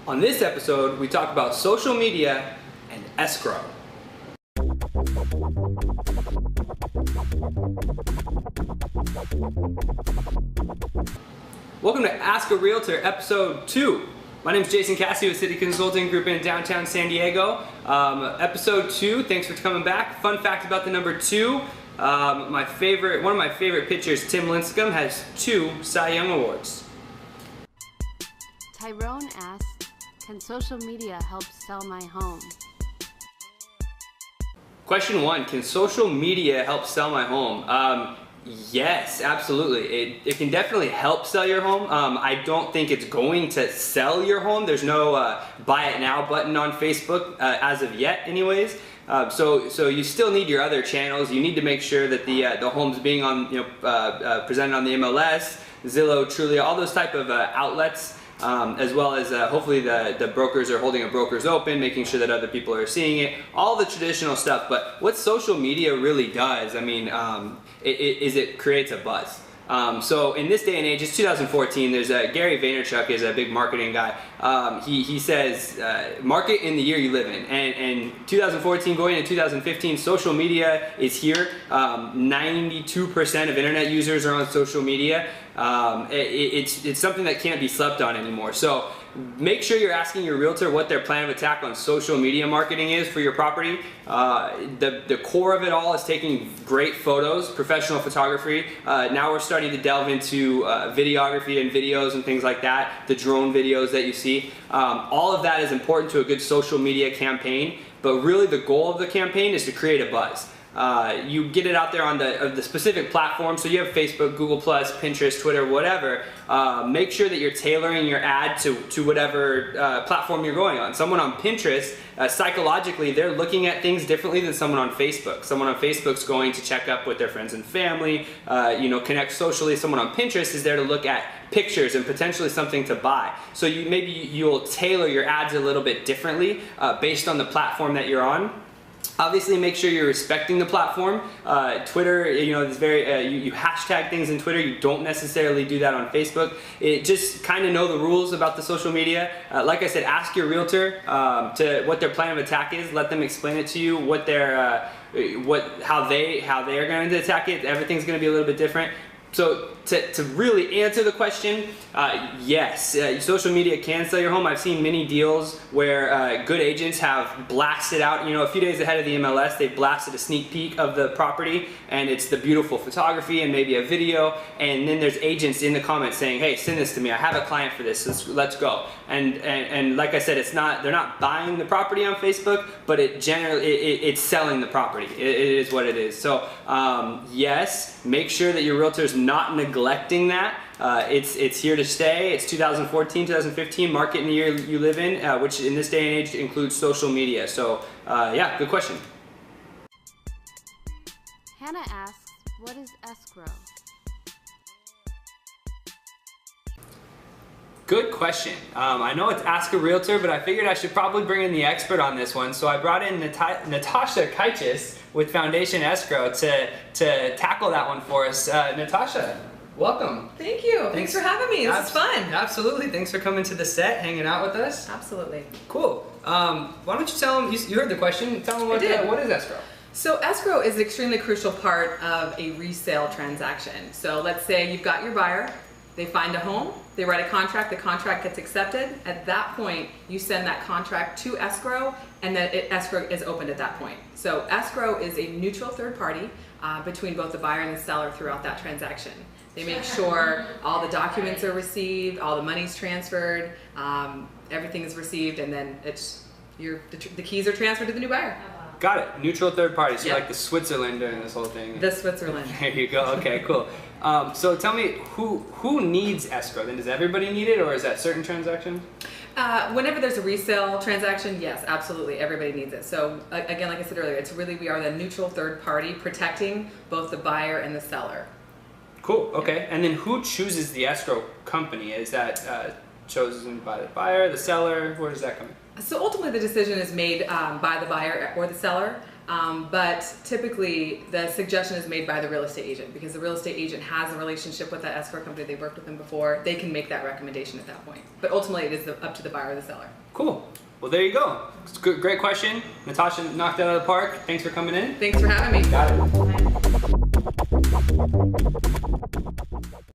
On this episode, we talk about social media and escrow. Welcome to Ask a Realtor, episode 2. My name is Jason Cassity with City Consulting Group in downtown San Diego. Episode 2, thanks for coming back. Fun fact about the number 2, one of my favorite pitchers, Tim Lincecum, has 2 Cy Young Awards. Tyrone asks, can social media help sell my home? Question 1, can social media help sell my home? Yes, absolutely. It can definitely help sell your home. I don't think it's going to sell your home. There's no buy it now button on Facebook as of yet anyways. So you still need your other channels. You need to make sure that the home's being on, presented on the MLS, Zillow, Trulia, all those type of outlets. As well as hopefully the brokers are holding a broker's open, making sure that other people are seeing it, all the traditional stuff. But what social media really does, I mean, it creates a buzz. So in this day and age, it's 2014, there's Gary Vaynerchuk is a big marketing guy. He says, market in the year you live in. And 2014 going into 2015, social media is here. 92% of internet users are on social media. It's something that can't be slept on anymore. So make sure you're asking your realtor what their plan of attack on social media marketing is for your property. The core of it all is taking great photos, professional photography. Now we're starting to delve into videography and videos and things like that, the drone videos that you see. All of that is important to a good social media campaign, but really the goal of the campaign is to create a buzz. You get it out there on the specific platform, so you have Facebook, Google+, Pinterest, Twitter, whatever. Make sure that you're tailoring your ad to whatever platform you're going on. Someone on Pinterest, psychologically, they're looking at things differently than someone on Facebook. Someone on Facebook's going to check up with their friends and family, connect socially. Someone on Pinterest is there to look at pictures and potentially something to buy. So maybe you'll tailor your ads a little bit differently based on the platform that you're on. Obviously, make sure you're respecting the platform. Twitter, is very, you hashtag things in Twitter. You don't necessarily do that on Facebook. Just kind of know the rules about the social media. Like I said, ask your realtor what their plan of attack is. Let them explain it to you. How they are going to attack it. Everything's going to be a little bit different. So to really answer the question, yes, social media can sell your home. I've seen many deals where good agents have blasted out, a few days ahead of the MLS, they've blasted a sneak peek of the property, and it's the beautiful photography and maybe a video, and then there's agents in the comments saying, hey, send this to me, I have a client for this, let's go. And like I said, they're not buying the property on Facebook, but it's selling the property. It is what it is. So yes, make sure that your realtor's not neglecting that. It's here to stay. It's 2014, 2015, market in the year you live in, which in this day and age includes social media. So yeah, good question. Hannah asks, what is escrow? Good question. I know it's Ask a Realtor, but I figured I should probably bring in the expert on this one. So I brought in Natasha Kaichis with Foundation Escrow to tackle that one for us. Natasha, welcome. Thank you. Thanks for having me. This is fun. Absolutely. Thanks for coming to the set, hanging out with us. Absolutely. Cool. Why don't you tell them, you heard the question, tell them what is escrow? So escrow is an extremely crucial part of a resale transaction. So let's say you've got your buyer, they find a home, they write a contract, the contract gets accepted. At that point, you send that contract to escrow, and then escrow is opened at that point. So escrow is a neutral third party between both the buyer and the seller throughout that transaction. They make sure all the documents are received, all the money's transferred, everything is received, and then the keys are transferred to the new buyer. Got it. Neutral third party. So yep. Like the Switzerland during this whole thing. The Switzerland. There you go. Okay, cool. So tell me, who needs escrow? Then does everybody need it, or is that certain transactions? Whenever there's a resale transaction, yes, absolutely, everybody needs it. So again, like I said earlier, we are the neutral third party protecting both the buyer and the seller. Cool. Okay. And then who chooses the escrow company? Is that chosen by the buyer, the seller? Where does that come in? So ultimately the decision is made by the buyer or the seller. But typically the suggestion is made by the real estate agent, because the real estate agent has a relationship with that escrow company. They've worked with them before. They can make that recommendation at that point. But ultimately it is up to the buyer or the seller. Cool. Well, there you go. It's a great question. Natasha knocked it out of the park. Thanks for coming in. Thanks for having me. Got it.